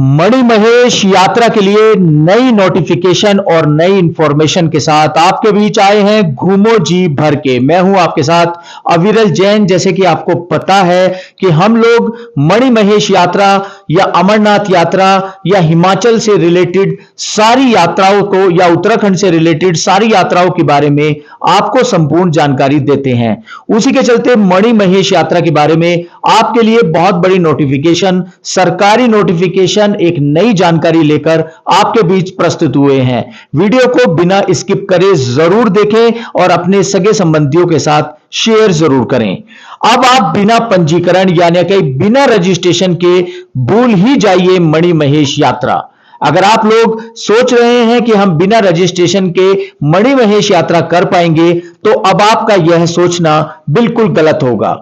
मणि महेश यात्रा के लिए नई नोटिफिकेशन और नई इंफॉर्मेशन के साथ आपके बीच आए हैं घूमो जी भर के। मैं हूं आपके साथ अविरल जैन। जैसे कि आपको पता है कि हम लोग मणि महेश यात्रा या अमरनाथ यात्रा या हिमाचल से रिलेटेड सारी यात्राओं को या उत्तराखंड से रिलेटेड सारी यात्राओं के बारे में आपको संपूर्ण जानकारी देते हैं। उसी के चलते मणि महेश यात्रा के बारे में आपके लिए बहुत बड़ी नोटिफिकेशन, सरकारी नोटिफिकेशन, एक नई जानकारी लेकर आपके बीच प्रस्तुत हुए हैं। वीडियो को बिना स्किप करे जरूर देखें और अपने सगे संबंधियों के साथ शेयर जरूर करें। अब आप बिना पंजीकरण यानी कि बिना रजिस्ट्रेशन के भूल ही जाइए मणि महेश यात्रा। अगर आप लोग सोच रहे हैं कि हम बिना रजिस्ट्रेशन के मणि महेश यात्रा कर पाएंगे, तो अब आपका यह सोचना बिल्कुल गलत होगा।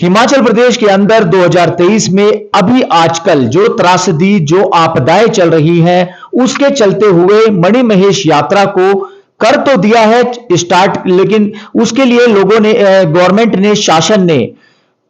हिमाचल प्रदेश के अंदर 2023 में अभी आजकल जो त्रासदी, जो आपदाएं चल रही हैं, उसके चलते हुए मणि महेश यात्रा को कर तो दिया है स्टार्ट, लेकिन उसके लिए लोगों ने, गवर्नमेंट ने, शासन ने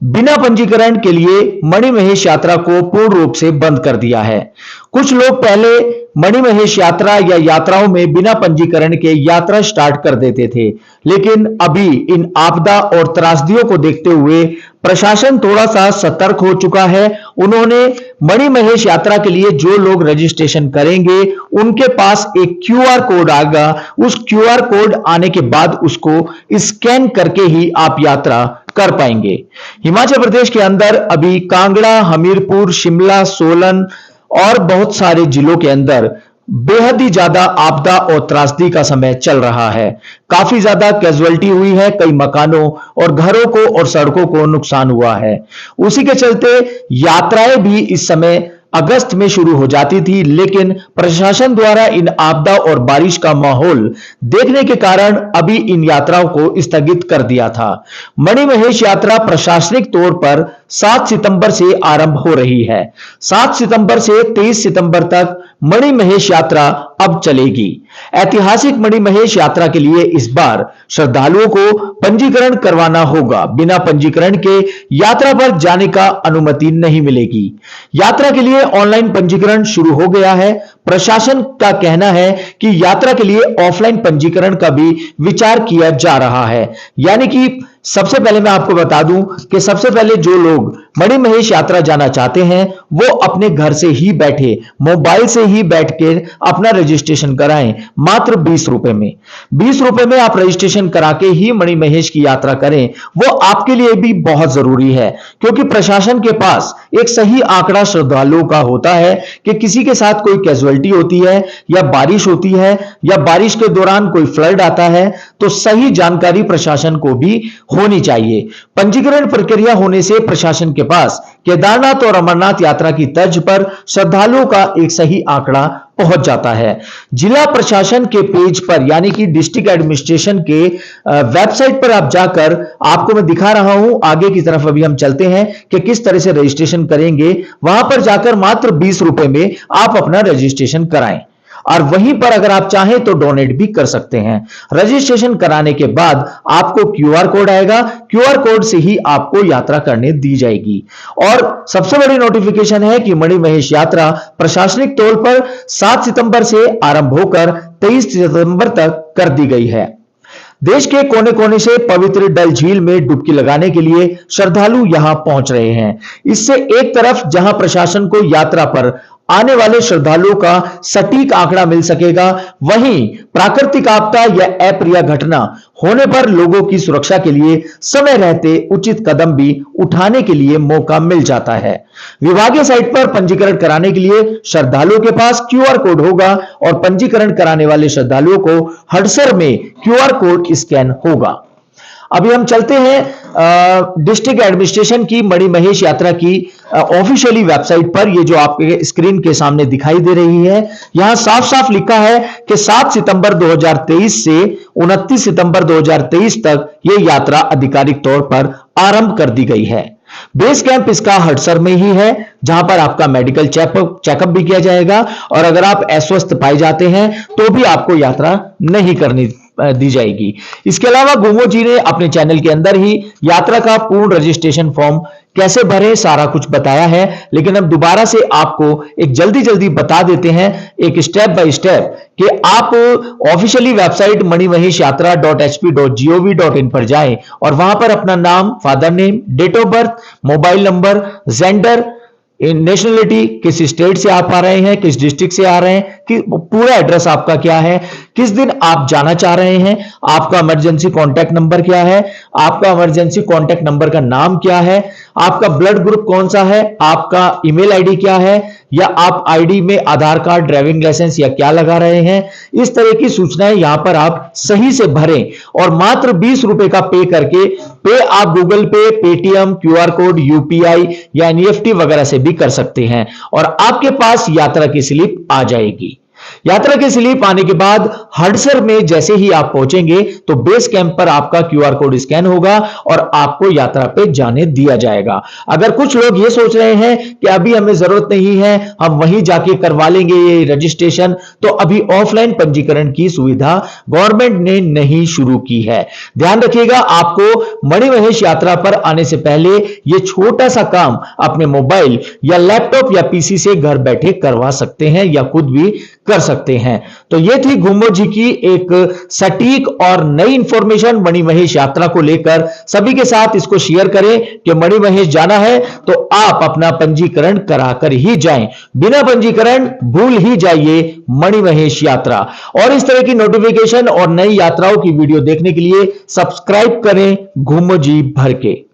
बिना पंजीकरण के लिए मणि महेश यात्रा को पूर्ण रूप से बंद कर दिया है। कुछ लोग पहले मणि महेश यात्रा या यात्राओं में बिना पंजीकरण के यात्रा स्टार्ट कर देते थे, लेकिन अभी इन आपदा और त्रासदियों को देखते हुए प्रशासन थोड़ा सा सतर्क हो चुका है। उन्होंने मणि महेश यात्रा के लिए जो लोग रजिस्ट्रेशन करेंगे उनके पास एक क्यूआर कोड आएगा। उस क्यूआर कोड आने के बाद उसको स्कैन करके ही आप यात्रा कर पाएंगे। हिमाचल प्रदेश के अंदर अभी कांगड़ा, हमीरपुर, शिमला, सोलन और बहुत सारे जिलों के अंदर बेहद ही ज्यादा आपदा और त्रासदी का समय चल रहा है। काफी ज्यादा कैजुअलिटी हुई है, कई मकानों और घरों को और सड़कों को नुकसान हुआ है। उसी के चलते यात्राएं भी इस समय अगस्त में शुरू हो जाती थी, लेकिन प्रशासन द्वारा इन आपदा और बारिश का माहौल देखने के कारण अभी इन यात्राओं को स्थगित कर दिया था। मणि महेश यात्रा प्रशासनिक तौर पर 7 सितंबर से आरंभ हो रही है। 7 सितंबर से 23 सितंबर तक मणि महेश यात्रा अब चलेगी। ऐतिहासिक मणि महेश यात्रा के लिए इस बार श्रद्धालुओं को पंजीकरण करवाना होगा। बिना पंजीकरण के यात्रा पर जाने का अनुमति नहीं मिलेगी। यात्रा के लिए ऑनलाइन पंजीकरण शुरू हो गया है। प्रशासन का कहना है कि यात्रा के लिए ऑफलाइन पंजीकरण का भी विचार किया जा रहा है। यानी कि सबसे पहले मैं आपको बता दूं कि सबसे पहले जो लोग मणि महेश यात्रा जाना चाहते हैं वो अपने घर से ही बैठे, मोबाइल से ही बैठ के अपना रजिस्ट्रेशन कराएं, मात्र 20 रुपए में। 20 रुपए में आप रजिस्ट्रेशन करा के ही मणि महेश की यात्रा करें। वो आपके लिए भी बहुत जरूरी है, क्योंकि प्रशासन के पास एक सही आंकड़ा श्रद्धालुओं का होता है कि किसी के साथ कोई कैजुअलिटी होती है या बारिश होती है या बारिश के दौरान कोई फ्लड आता है, तो सही जानकारी प्रशासन को भी होनी चाहिए। पंजीकरण प्रक्रिया होने से प्रशासन के पास केदारनाथ और अमरनाथ यात्रा की तर्ज पर श्रद्धालुओं का एक सही आंकड़ा पहुंच जाता है। जिला प्रशासन के पेज पर यानी कि डिस्ट्रिक्ट एडमिनिस्ट्रेशन के वेबसाइट पर आप जाकर, आपको मैं दिखा रहा हूं, आगे की तरफ अभी हम चलते हैं कि किस तरह से रजिस्ट्रेशन करेंगे। वहां पर जाकर मात्र 20 रुपए में आप अपना रजिस्ट्रेशन कराएं और वहीं पर अगर आप चाहें तो डोनेट भी कर सकते हैं। रजिस्ट्रेशन कराने के बाद आपको क्यूआर कोड आएगा, क्यूआर कोड से ही आपको यात्रा करने दी जाएगी। और सबसे बड़ी नोटिफिकेशन है कि मणि महेश यात्रा प्रशासनिक तौर पर 7 सितंबर से आरंभ होकर 23 सितंबर तक कर दी गई है। देश के कोने कोने से पवित्र डल झील में डुबकी लगाने के लिए श्रद्धालु यहां पहुंच रहे हैं। इससे एक तरफ जहां प्रशासन को यात्रा पर आने वाले श्रद्धालुओं का सटीक आंकड़ा मिल सकेगा, वहीं प्राकृतिक आपदा या अप्रिय घटना होने पर लोगों की सुरक्षा के लिए समय रहते उचित कदम भी उठाने के लिए मौका मिल जाता है। विभागीय साइट पर पंजीकरण कराने के लिए श्रद्धालुओं के पास क्यूआर कोड होगा और पंजीकरण कराने वाले श्रद्धालुओं को हडसर में क्यूआर कोड स्कैन होगा। अभी हम चलते हैं डिस्ट्रिक्ट एडमिनिस्ट्रेशन की मणि महेश यात्रा की ऑफिशियली वेबसाइट पर। ये जो आपके स्क्रीन के सामने दिखाई दे रही है, यहां साफ साफ लिखा है कि 7 सितंबर 2023 से 29 सितंबर 2023 तक यह यात्रा आधिकारिक तौर पर आरंभ कर दी गई है। बेस कैंप इसका हडसर में ही है, जहां पर आपका मेडिकल चेकअप भी किया जाएगा और अगर आप अस्वस्थ पाए जाते हैं तो भी आपको यात्रा नहीं करनी दी जाएगी। इसके अलावा घूमो जी ने अपने चैनल के अंदर ही यात्रा का पूर्ण रजिस्ट्रेशन फॉर्म कैसे भरें सारा कुछ बताया है, लेकिन अब दोबारा से आपको एक जल्दी जल्दी बता देते हैं एक स्टेप बाय स्टेप कि आप ऑफिशियली वेबसाइट मणिमहेश यात्रा.hp.gov.in पर जाएं और वहां पर अपना नाम, father name, date of birth, mobile number, gender, nationality, किस स्टेट से आप आ रहे हैं, किस डिस्ट्रिक्ट से आ रहे हैं, कि पूरा एड्रेस आपका क्या है, किस दिन आप जाना चाह रहे हैं, आपका इमरजेंसी कॉन्टैक्ट नंबर क्या है, आपका इमरजेंसी कॉन्टैक्ट नंबर का नाम क्या है, आपका ब्लड ग्रुप कौन सा है, आपका ईमेल आईडी क्या है, या आप आईडी में आधार कार्ड, ड्राइविंग लाइसेंस या क्या लगा रहे हैं। इस तरह की सूचनाएं यहां पर आप सही से भरें और मात्र 20 रुपए का पे करके आप गूगल पे, पेटीएम, क्यूआर कोड, यूपीआई या एनईएफटी वगैरह से भी कर सकते हैं और आपके पास यात्रा की स्लिप आ जाएगी। यात्रा की स्लिप आने के बाद हडसर में जैसे ही आप पहुंचेंगे तो बेस कैंप पर आपका क्यूआर कोड स्कैन होगा और आपको यात्रा पे जाने दिया जाएगा। अगर कुछ लोग ये सोच रहे हैं कि अभी हमें जरूरत नहीं है, हम वहीं जाके करवा लेंगे ये रजिस्ट्रेशन, तो अभी ऑफलाइन पंजीकरण की सुविधा गवर्नमेंट ने नहीं शुरू की है। ध्यान रखिएगा, आपको मणिमहेश यात्रा पर आने से पहले यह छोटा सा काम अपने मोबाइल या लैपटॉप या पीसी से घर बैठे करवा सकते हैं या खुद भी कर सकते हैं। तो यह थी घूमो जी की एक सटीक और नई इंफॉर्मेशन मणिमहेश यात्रा को लेकर। सभी के साथ इसको शेयर करें कि मणिमहेश जाना है तो आप अपना पंजीकरण कराकर ही जाएं, बिना पंजीकरण भूल ही जाइए मणिमहेश यात्रा। और इस तरह की नोटिफिकेशन और नई यात्राओं की वीडियो देखने के लिए सब्सक्राइब करें घूमो जी भर के।